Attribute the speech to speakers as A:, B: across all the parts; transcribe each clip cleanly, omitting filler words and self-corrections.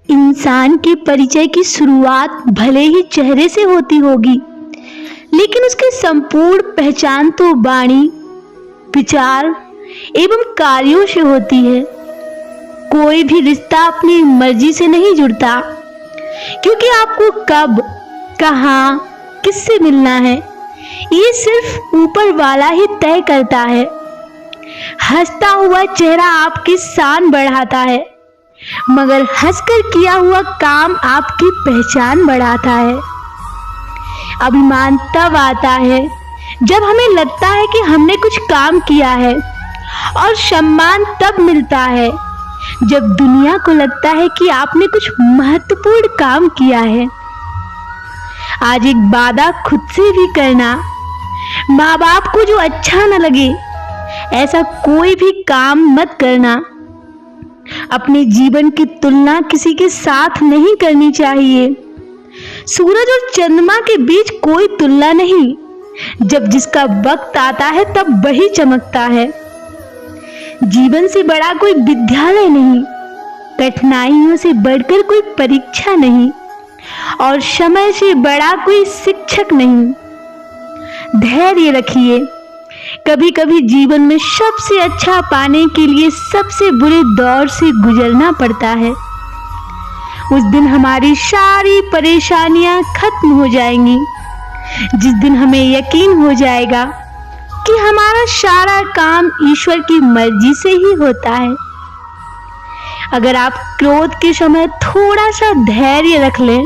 A: इंसान के परिचय की शुरुआत भले ही चेहरे से होती होगी, लेकिन उसकी संपूर्ण पहचान तो वाणी, विचार एवं कार्यों से होती है। कोई भी रिश्ता अपनी मर्जी से नहीं जुड़ता, क्योंकि आपको कब, कहां, किससे मिलना है, ये सिर्फ ऊपर वाला ही तय करता है। हंसता हुआ चेहरा आपकी शान बढ़ाता है, मगर हंसकर किया हुआ काम आपकी पहचान बढ़ाता है। अभिमान तब आता है जब हमें लगता है कि हमने कुछ काम किया है, और सम्मान तब मिलता है जब दुनिया को लगता है कि आपने कुछ महत्वपूर्ण काम किया है। आज एक वादा खुद से भी करना, माँ बाप को जो अच्छा न लगे ऐसा कोई भी काम मत करना। अपने जीवन की तुलना किसी के साथ नहीं करनी चाहिए। सूरज और चंद्रमा के बीच कोई तुलना नहीं, जब जिसका वक्त आता है तब वही चमकता है। जीवन से बड़ा कोई विद्यालय नहीं, कठिनाइयों से बढ़कर कोई परीक्षा नहीं, और समय से बड़ा कोई शिक्षक नहीं। धैर्य रखिए, कभी कभी जीवन में सबसे अच्छा पाने के लिए सबसे बुरे दौर से गुजरना पड़ता है। उस दिन हमारी सारी परेशानियां खत्म हो जाएंगी, जिस दिन हमें यकीन हो जाएगा कि हमारा सारा काम ईश्वर की मर्जी से ही होता है। अगर आप क्रोध के समय थोड़ा सा धैर्य रख लें,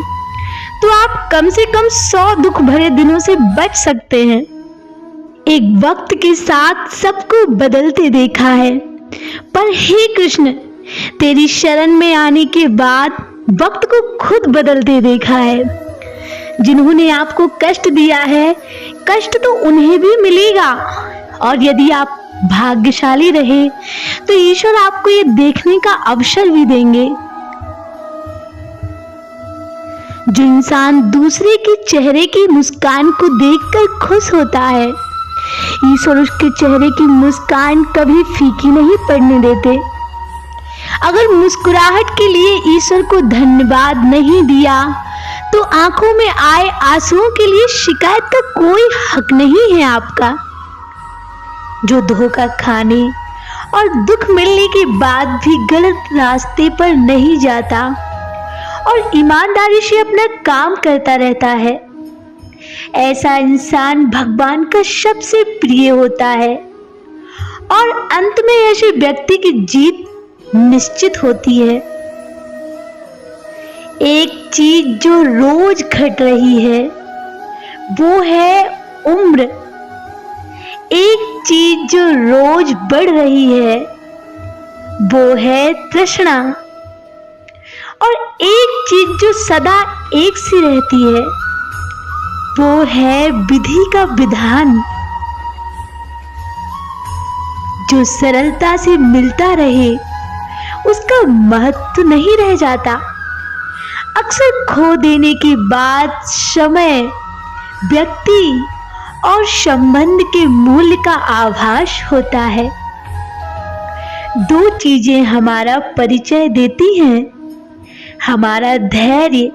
A: तो आप कम से कम 100 दुख भरे दिनों से बच सकते हैं। एक वक्त के साथ सबको बदलते देखा है, पर हे कृष्ण, तेरी शरण में आने के बाद वक्त को खुद बदलते देखा है। जिन्होंने आपको कष्ट दिया है, कष्ट तो उन्हें भी मिलेगा, और यदि आप भाग्यशाली रहे तो ईश्वर आपको ये देखने का अवसर भी देंगे। जो इंसान दूसरे के चेहरे की मुस्कान को देखकर खुश होता है, ईश्वर उसके चेहरे की मुस्कान कभी फीकी नहीं पड़ने देते। अगर मुस्कुराहट के लिए ईश्वर को धन्यवाद नहीं दिया, तो आंखों में आए आंसुओं के लिए शिकायत का कोई हक नहीं है आपका। जो धोखा खाने और दुख मिलने के बाद भी गलत रास्ते पर नहीं जाता और ईमानदारी से अपना काम करता रहता है, ऐसा इंसान भगवान का सबसे प्रिय होता है, और अंत में ऐसे व्यक्ति की जीत निश्चित होती है। एक चीज जो रोज घट रही है वो है उम्र। एक चीज जो रोज बढ़ रही है वो है तृष्णा, और एक चीज जो सदा एक सी रहती है वो है विधि का विधान। जो सरलता से मिलता रहे उसका महत्व नहीं रह जाता। अक्सर खो देने के बाद समय, व्यक्ति और संबंध के मूल्य का आभास होता है। दो चीजें हमारा परिचय देती हैं, हमारा धैर्य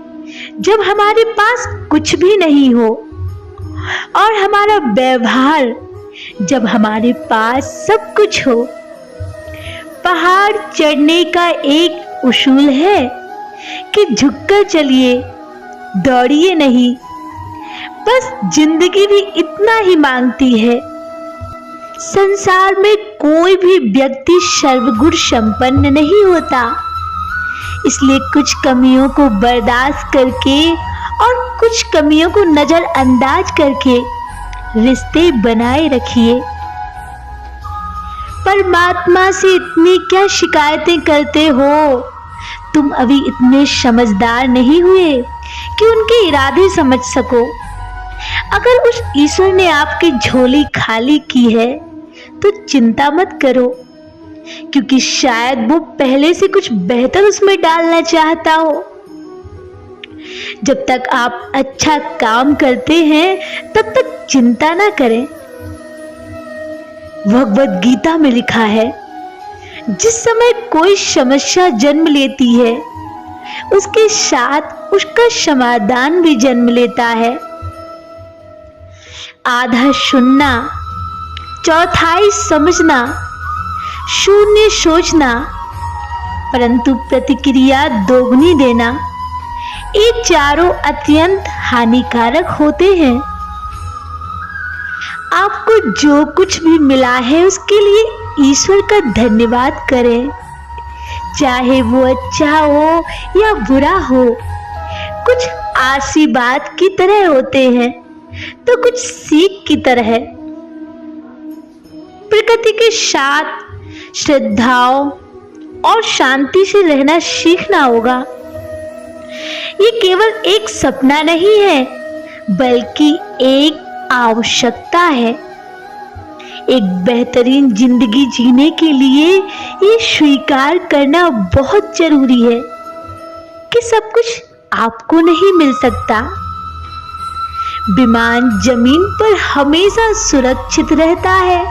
A: जब हमारे पास कुछ भी नहीं हो, और हमारा व्यवहार जब हमारे पास सब कुछ हो। पहाड़ चढ़ने का एक उसूल है कि झुककर चलिए, दौड़िए नहीं। बस जिंदगी भी इतना ही मांगती है। संसार में कोई भी व्यक्ति सर्वगुण संपन्न नहीं होता, इसलिए कुछ कमियों को बर्दाश्त करके और कुछ कमियों को नजरअंदाज करके रिश्ते बनाए रखिए। परमात्मा से इतनी क्या शिकायतें करते हो? तुम अभी इतने समझदार नहीं हुए कि उनके इरादे समझ सको। अगर उस ईश्वर ने आपकी झोली खाली की है तो चिंता मत करो, क्योंकि शायद वो पहले से कुछ बेहतर उसमें डालना चाहता हो। जब तक आप अच्छा काम करते हैं तब तक चिंता ना करें। भगवद गीता में लिखा है, जिस समय कोई समस्या जन्म लेती है उसके साथ उसका समाधान भी जन्म लेता है। आधा सुनना, चौथाई समझना, शून्य सोचना, परंतु प्रतिक्रिया दोगुनी देना, ये चारों अत्यंत हानिकारक होते हैं। आपको जो कुछ भी मिला है उसके लिए ईश्वर का धन्यवाद करें, चाहे वो अच्छा हो या बुरा हो। कुछ आशीर्वाद की तरह होते हैं तो कुछ सीख की तरह। प्रकृति के साथ श्रद्धाओं और शांति से रहना सीखना होगा। ये केवल एक सपना नहीं है, बल्कि एक आवश्यकता है। एक बेहतरीन जिंदगी जीने के लिए ये स्वीकार करना बहुत जरूरी है कि सब कुछ आपको नहीं मिल सकता। विमान जमीन पर हमेशा सुरक्षित रहता है,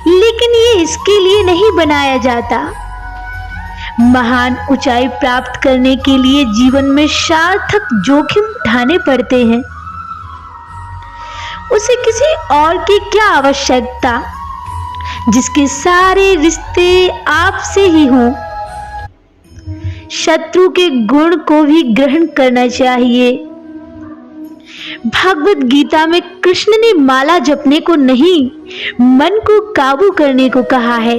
A: लेकिन ये इसके लिए नहीं बनाया जाता। महान ऊंचाई प्राप्त करने के लिए जीवन में सार्थक जोखिम उठाने पड़ते हैं। उसे किसी और की क्या आवश्यकता, जिसके सारे रिश्ते आपसे ही हों। शत्रु के गुण को भी ग्रहण करना चाहिए। भगवत गीता में कृष्ण ने माला जपने को नहीं, मन को काबू करने को कहा है,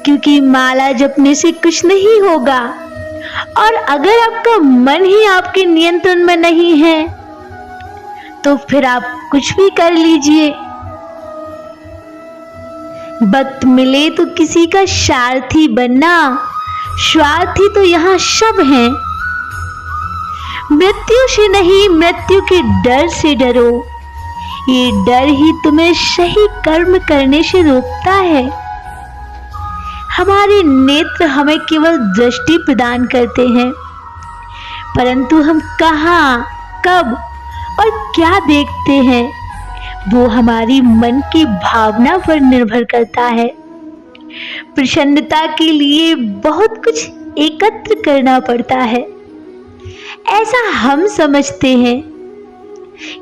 A: क्योंकि माला जपने से कुछ नहीं होगा। और अगर आपका मन ही आपके नियंत्रण में नहीं है तो फिर आप कुछ भी कर लीजिए। वक्त मिले तो किसी का सारथी बनना, स्वार्थी तो यहाँ सब हैं। मृत्यु से नहीं, मृत्यु के डर से डरो। ये डर ही तुम्हें सही कर्म करने से रोकता है। हमारे नेत्र हमें केवल दृष्टि प्रदान करते हैं, परंतु हम कहाँ, कब और क्या देखते हैं वो हमारी मन की भावना पर निर्भर करता है। प्रसन्नता के लिए बहुत कुछ एकत्र करना पड़ता है, ऐसा हम समझते हैं,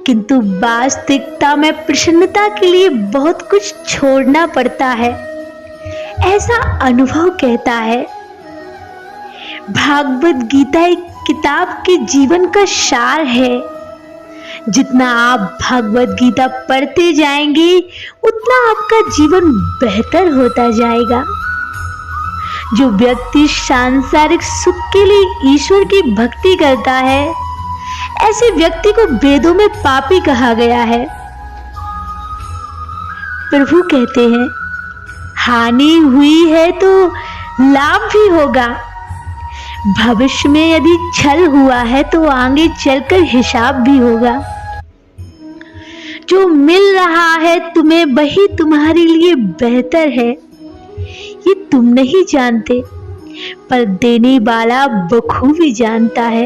A: किंतु वास्तविकता में प्रसन्नता के लिए बहुत कुछ छोड़ना पड़ता है, ऐसा अनुभव कहता है। भागवत गीता एक किताब के जीवन का सार है। जितना आप भागवत गीता पढ़ते जाएंगे उतना आपका जीवन बेहतर होता जाएगा। जो व्यक्ति सांसारिक सुख के लिए ईश्वर की भक्ति करता है, ऐसे व्यक्ति को वेदों में पापी कहा गया है। प्रभु कहते हैं, हानि हुई है तो लाभ भी होगा। भविष्य में यदि छल हुआ है तो आगे चलकर हिसाब भी होगा। जो मिल रहा है तुम्हें वही तुम्हारे लिए बेहतर है, ये तुम नहीं जानते, पर देने वाला बखूबी जानता है।